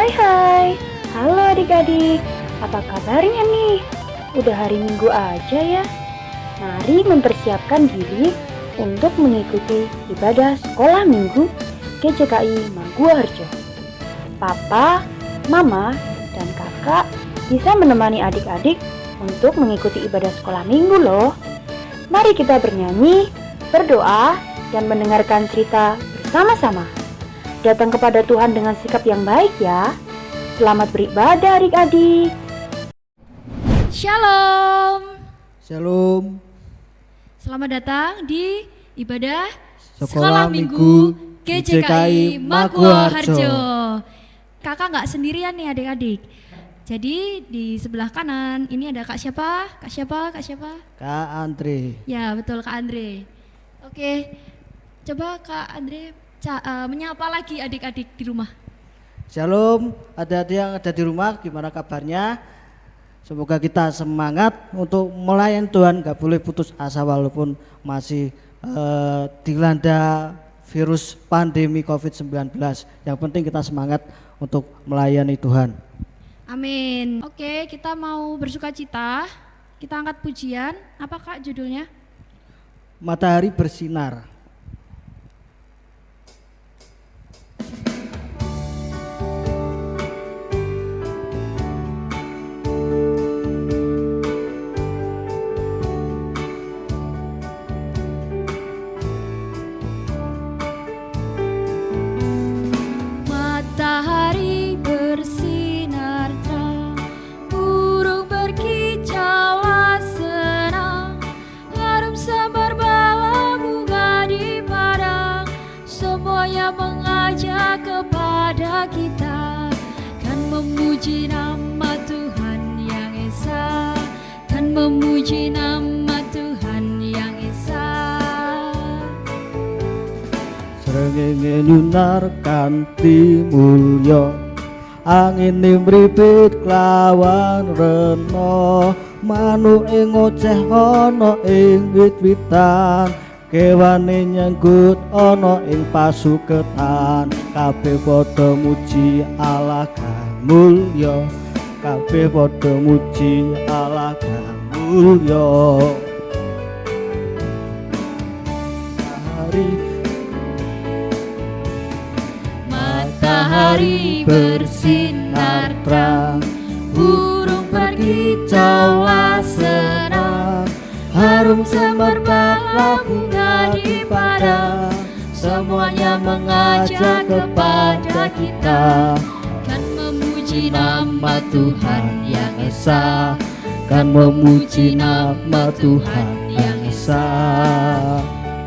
Hai, halo adik-adik, apa kabarnya nih? Udah hari Minggu aja ya. Mari mempersiapkan diri untuk mengikuti ibadah sekolah minggu GJKI Maguwoharjo. Papa, Mama, dan Kakak bisa menemani adik-adik untuk mengikuti ibadah sekolah minggu loh. Mari kita bernyanyi, berdoa, dan mendengarkan cerita bersama-sama. Datang kepada Tuhan dengan sikap yang baik ya. Selamat beribadah adik-adik. Shalom. Shalom. Selamat datang di ibadah Sekolah Minggu GJKI Maguwoharjo. Kakak nggak sendirian nih adik-adik. Jadi di sebelah kanan ini ada Kak siapa? Kak siapa? Kak siapa? Kak Andre. Ya betul, Kak Andre. Oke, coba Kak Andre menyapa lagi adik-adik di rumah. Shalom, adik-adik yang ada di rumah, gimana kabarnya? Semoga kita semangat untuk melayani Tuhan, gak boleh putus asa walaupun masih dilanda virus pandemi COVID-19. Yang penting kita semangat untuk melayani Tuhan. Amin. Oke, kita mau bersukacita. Kita angkat pujian. Apa Kak judulnya? Matahari bersinar. Matahari bersinar terang, burung berkicauan senang, harum semerbala bunga di padang, semuanya mengajak kepada kita, kan memuji nama Tuhan yang Esa, kan memuji nama Tuhan yang Esa. Srengenge nyunarkan timulya, angin mripit klawan rena, manuk ing oceh ana ing wit-witan, kewane nyenggut ana ing pasuketan, kabeh padha muji Allah kang mulya, kabeh padha muji Allah kang mulya. Matahari bersinar terang, burung berkicauan senang, harum semerbak bunga di padang, semuanya mengajak kepada kita, kan memuji nama Tuhan yang Esa, kan memuji nama Tuhan yang Esa.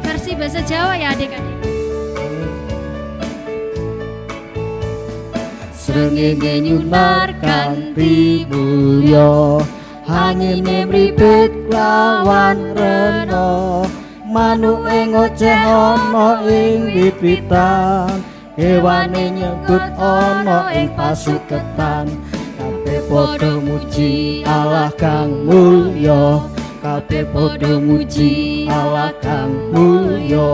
Versi bahasa Jawa ya adik-adik. Srengenge nyunarkan timulya, angin mripit klawan rena, manuk ing oceh ana ing wit-witan, kewane nyenggut ana ing pasuketan, kabeh padha muji Allah kang mulya, kabeh padha muji Allah kang mulya.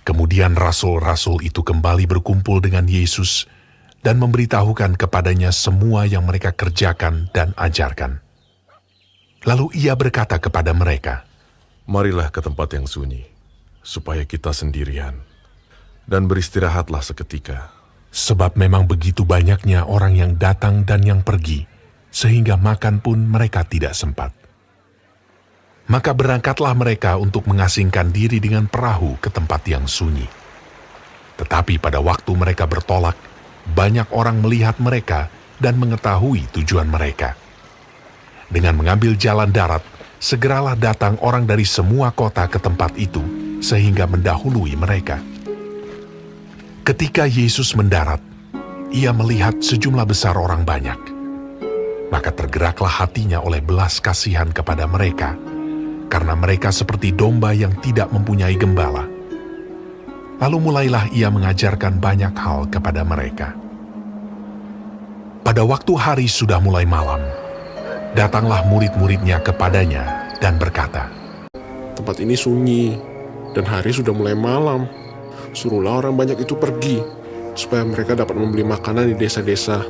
Kemudian rasul-rasul itu kembali berkumpul dengan Yesus dan memberitahukan kepadanya semua yang mereka kerjakan dan ajarkan. Lalu ia berkata kepada mereka, "Marilah ke tempat yang sunyi, supaya kita sendirian, dan beristirahatlah seketika." sebab memang begitu banyaknya orang yang datang dan yang pergi, sehingga makan pun mereka tidak sempat. Maka berangkatlah mereka untuk mengasingkan diri dengan perahu ke tempat yang sunyi. Tetapi pada waktu mereka bertolak, banyak orang melihat mereka dan mengetahui tujuan mereka. Dengan mengambil jalan darat, segeralah datang orang dari semua kota ke tempat itu, sehingga mendahului mereka. Ketika Yesus mendarat, ia melihat sejumlah besar orang banyak. Maka tergeraklah hatinya oleh belas kasihan kepada mereka, karena mereka seperti domba yang tidak mempunyai gembala. Lalu mulailah ia mengajarkan banyak hal kepada mereka. Pada waktu hari sudah mulai malam, datanglah murid-muridnya kepadanya dan berkata, Tempat ini sunyi, dan hari sudah mulai malam. Suruhlah orang banyak itu pergi, supaya mereka dapat membeli makanan di desa-desa.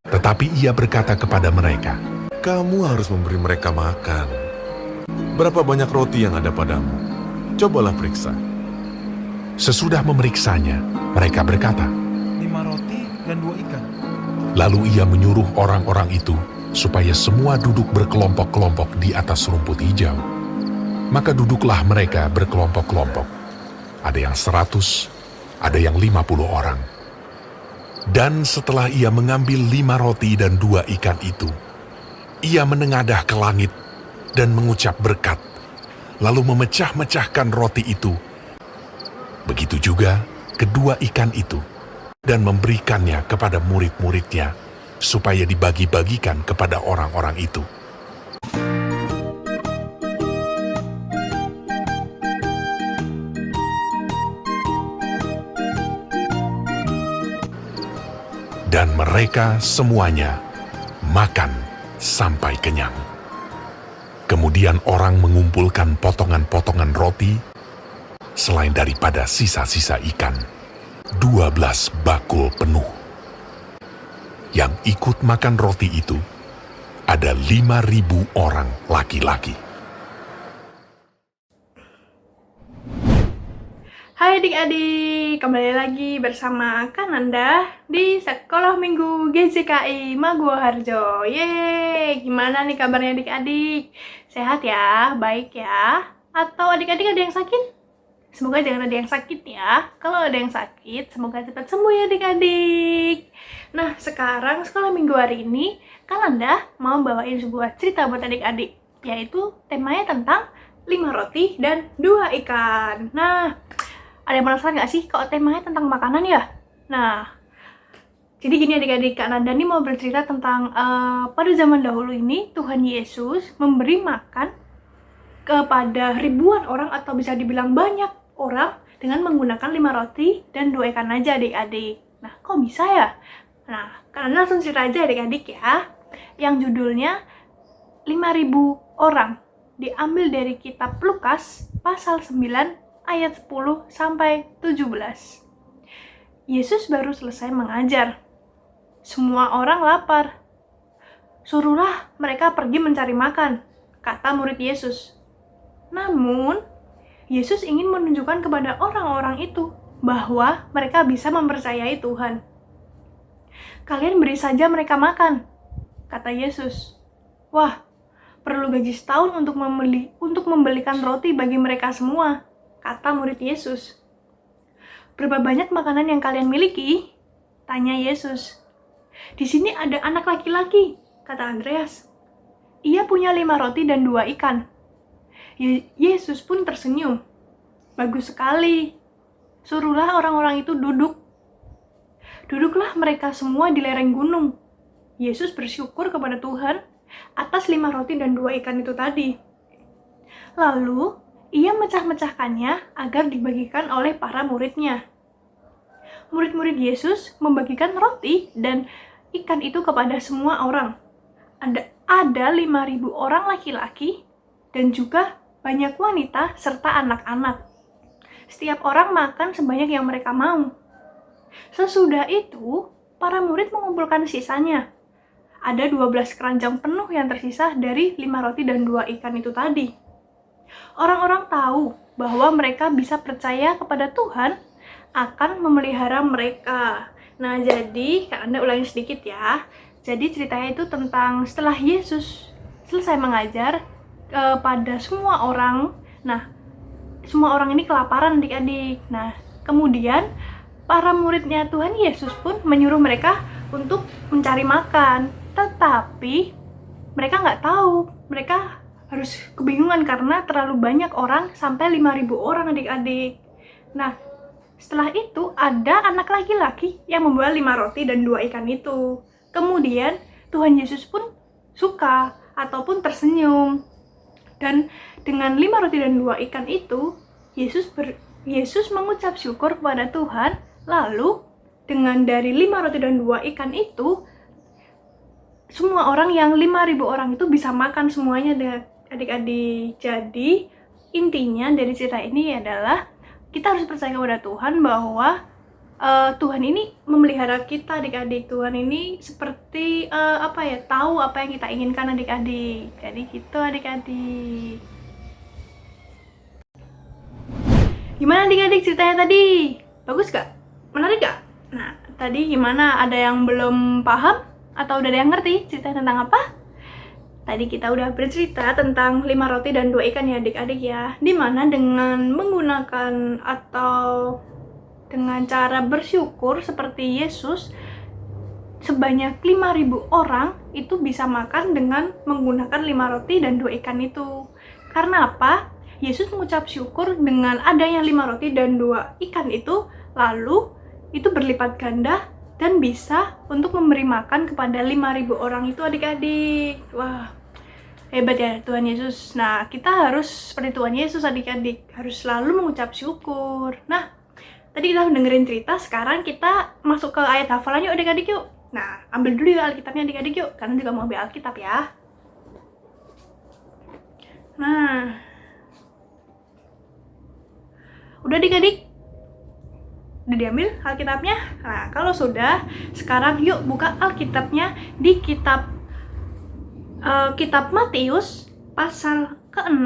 Tetapi ia berkata kepada mereka, Kamu harus memberi mereka makan. Berapa banyak roti yang ada padamu? Cobalah periksa. sesudah memeriksanya, mereka berkata, 5 roti dan 2 ikan. lalu ia menyuruh orang-orang itu supaya semua duduk berkelompok-kelompok di atas rumput hijau. Maka duduklah mereka berkelompok-kelompok. Ada yang 100, ada yang 50 orang. Dan setelah ia mengambil 5 roti dan 2 ikan itu, ia menengadah ke langit dan mengucap berkat, lalu memecah-mecahkan roti itu. Begitu juga kedua ikan itu, dan memberikannya kepada murid-muridnya, supaya dibagi-bagikan kepada orang-orang itu. Dan mereka semuanya makan sampai kenyang. Kemudian orang mengumpulkan potongan-potongan roti, selain daripada sisa-sisa ikan, 12 bakul penuh. Yang ikut makan roti itu ada 5.000 orang laki-laki. Hai adik-adik, kembali lagi bersama Kananda di Sekolah Minggu GJKI Maguwoharjo. Yeay, gimana nih kabarnya adik-adik? Sehat ya? Baik ya? Atau adik-adik ada yang sakit? Semoga jangan ada yang sakit ya. Kalau ada yang sakit, semoga cepat sembuh ya adik-adik. Nah, sekarang Sekolah Minggu hari ini, Kananda mau bawain sebuah cerita buat adik-adik, yaitu temanya tentang 5 roti dan 2 ikan. Nah, ada yang penasaran nggak sih kalau temanya tentang makanan ya? Nah, jadi gini adik-adik, Kak Nanda nih mau bercerita tentang pada zaman dahulu ini Tuhan Yesus memberi makan kepada ribuan orang atau bisa dibilang banyak orang dengan menggunakan 5 roti dan 2 ikan aja adik-adik. Nah, kok bisa ya? Nah, Kak Nanda langsung cerita aja adik-adik ya. Yang judulnya 5.000 orang, diambil dari kitab Lukas pasal 9 ayat 10 sampai 17. Yesus baru selesai mengajar. Semua orang lapar. Suruhlah mereka pergi mencari makan, kata murid Yesus. Namun, Yesus ingin menunjukkan kepada orang-orang itu bahwa mereka bisa mempercayai Tuhan. Kalian beri saja mereka makan, kata Yesus. Wah, perlu gaji setahun untuk membelikan roti bagi mereka semua, kata murid Yesus. Berapa banyak makanan yang kalian miliki? Tanya Yesus. Di sini ada anak laki-laki, kata Andreas. Ia punya 5 roti dan 2 ikan. Yesus pun tersenyum. Bagus sekali. Suruhlah orang-orang itu duduk. Duduklah mereka semua di lereng gunung. Yesus bersyukur kepada Tuhan atas 5 roti dan 2 ikan itu tadi. Lalu, ia mecah-mecahkannya agar dibagikan oleh para muridnya. Murid-murid Yesus membagikan roti dan ikan itu kepada semua orang. Ada 5.000 orang laki-laki dan juga banyak wanita serta anak-anak. Setiap orang makan sebanyak yang mereka mau. Sesudah itu, para murid mengumpulkan sisanya. Ada 12 keranjang penuh yang tersisa dari 5 roti dan 2 ikan itu tadi. Orang-orang tahu bahwa mereka bisa percaya kepada Tuhan akan memelihara mereka. Nah, jadi, Kak Anda ulangi sedikit ya. Jadi ceritanya itu tentang setelah Yesus selesai mengajar pada semua orang. Nah, semua orang ini kelaparan adik-adik. Nah, kemudian para muridnya Tuhan Yesus pun menyuruh mereka untuk mencari makan. Tetapi mereka nggak tahu. Mereka harus kebingungan karena terlalu banyak orang, sampai 5.000 orang adik-adik. Nah, setelah itu ada anak laki-laki yang membawa 5 roti dan 2 ikan itu. Kemudian Tuhan Yesus pun suka ataupun tersenyum. Dan dengan 5 roti dan 2 ikan itu, Yesus Yesus mengucap syukur kepada Tuhan, lalu dengan dari 5 roti dan 2 ikan itu, semua orang yang 5.000 orang itu bisa makan semuanya adik-adik. Jadi intinya dari cerita ini adalah kita harus percaya kepada Tuhan bahwa Tuhan ini memelihara kita adik-adik. Tuhan ini seperti tahu apa yang kita inginkan adik-adik. Jadi gitu adik-adik. Gimana adik-adik ceritanya tadi? Bagus gak? Menarik gak? Nah, tadi gimana? Ada yang belum paham? Atau udah ada yang ngerti ceritanya tentang apa? Tadi kita udah bercerita tentang 5 roti dan 2 ikan ya adik-adik ya. Dimana dengan menggunakan atau dengan cara bersyukur seperti Yesus, sebanyak 5.000 orang itu bisa makan dengan menggunakan 5 roti dan 2 ikan itu. Karena apa? Yesus mengucap syukur dengan adanya 5 roti dan 2 ikan itu, lalu itu berlipat ganda dan bisa untuk memberi makan kepada 5.000 orang itu adik-adik. Wah, hebat ya Tuhan Yesus. Nah, kita harus seperti Tuhan Yesus adik-adik, harus selalu mengucap syukur. Nah, tadi kita udah dengerin cerita, sekarang kita masuk ke ayat hafalan yuk adik-adik yuk. Nah, ambil dulu yuk Alkitabnya adik-adik yuk, karena juga mau ambil Alkitab ya. Nah, udah adik-adik? Udah diambil Alkitabnya? Nah, kalau sudah, sekarang yuk buka Alkitabnya di kitab Matius pasal ke-6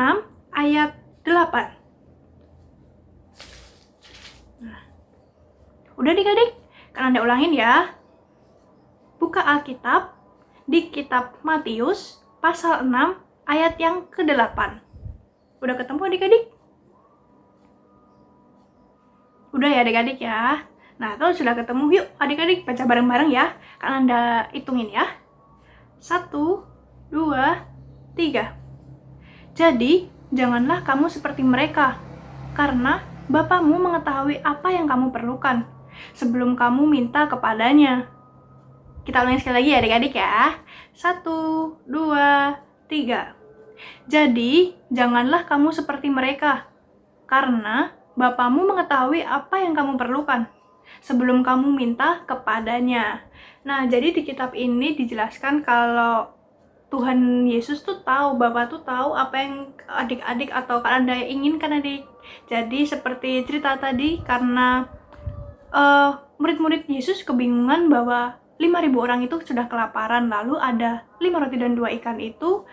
ayat 8. Nah, udah adik-adik? Kan Anda ulangin ya. Buka Alkitab di kitab Matius pasal 6 ayat yang ke-8. Udah ketemu adik-adik? Udah ya adik-adik ya. Nah, kalau sudah ketemu, yuk adik-adik baca bareng-bareng ya. Kan Anda hitungin ya. 1, 2, 3. Jadi, janganlah kamu seperti mereka, karena Bapamu mengetahui apa yang kamu perlukan sebelum kamu minta kepadanya. Kita ulangi sekali lagi ya adik-adik ya. 1, 2, 3. Jadi, janganlah kamu seperti mereka, karena Bapamu mengetahui apa yang kamu perlukan sebelum kamu minta kepadanya. Nah, jadi di kitab ini dijelaskan kalau Tuhan Yesus tuh tahu, Bapa tuh tahu apa yang adik-adik atau Kak Anda inginkan adik. Jadi seperti cerita tadi, karena murid-murid Yesus kebingungan bahwa 5.000 orang itu sudah kelaparan, lalu ada 5 roti dan 2 ikan itu,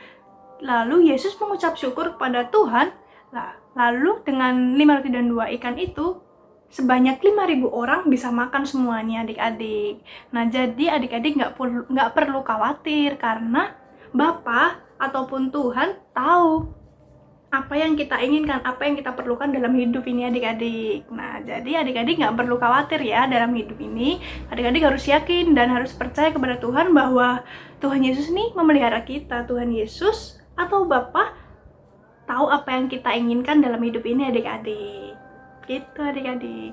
lalu Yesus mengucap syukur kepada Tuhan. Lalu dengan 5 roti dan 2 ikan itu, sebanyak 5.000 orang bisa makan semuanya adik-adik. Nah, jadi adik-adik nggak perlu khawatir, karena Bapa ataupun Tuhan tahu apa yang kita inginkan, apa yang kita perlukan dalam hidup ini adik-adik. Nah, jadi adik-adik nggak perlu khawatir ya dalam hidup ini. Adik-adik harus yakin dan harus percaya kepada Tuhan bahwa Tuhan Yesus nih memelihara kita. Tuhan Yesus atau Bapa tahu apa yang kita inginkan dalam hidup ini adik-adik. Gitu adik-adik.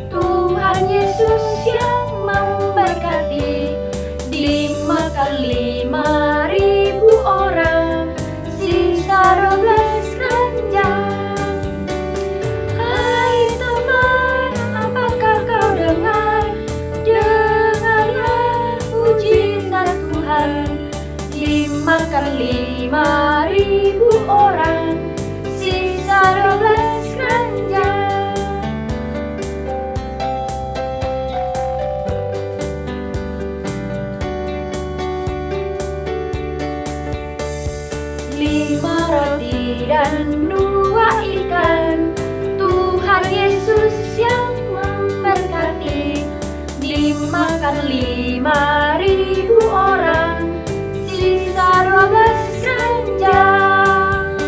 Tuhan Yesus yang memberkati, dimakan 5.000 orang, sisa 12 keranjang. Hai teman, apakah kau dengar? Dengarlah mujizat Tuhan, dimakan 5.000 orang, sisa 12 keranjang. 5 roti dan 2 ikan, Tuhan Yesus yang memberkati, dimakan 5.000 orang, sisa 12 keranjang.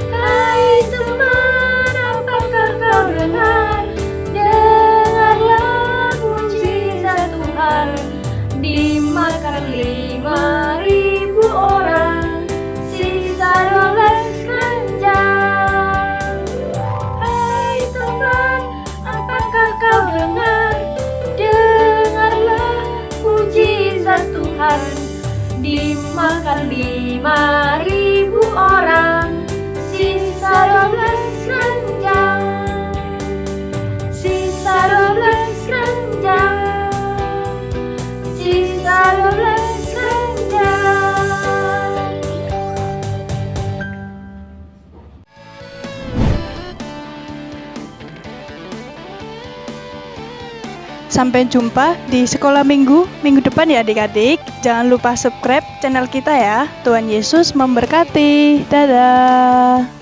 Hai teman, apakah kau dengar? Dengarlah mujizat Tuhan, dimakan 5.000 orang, sisa 12 keranjang. Hai teman, apakah kau dengar? Dengarlah mujizat Tuhan, dimakan 5.000 orang, sisa 12 keranjang, sisa 12 keranjang, sisa 12 keranjang. Sampai jumpa di sekolah minggu depan ya adik-adik. Jangan lupa subscribe channel kita ya. Tuhan Yesus memberkati. Dadah.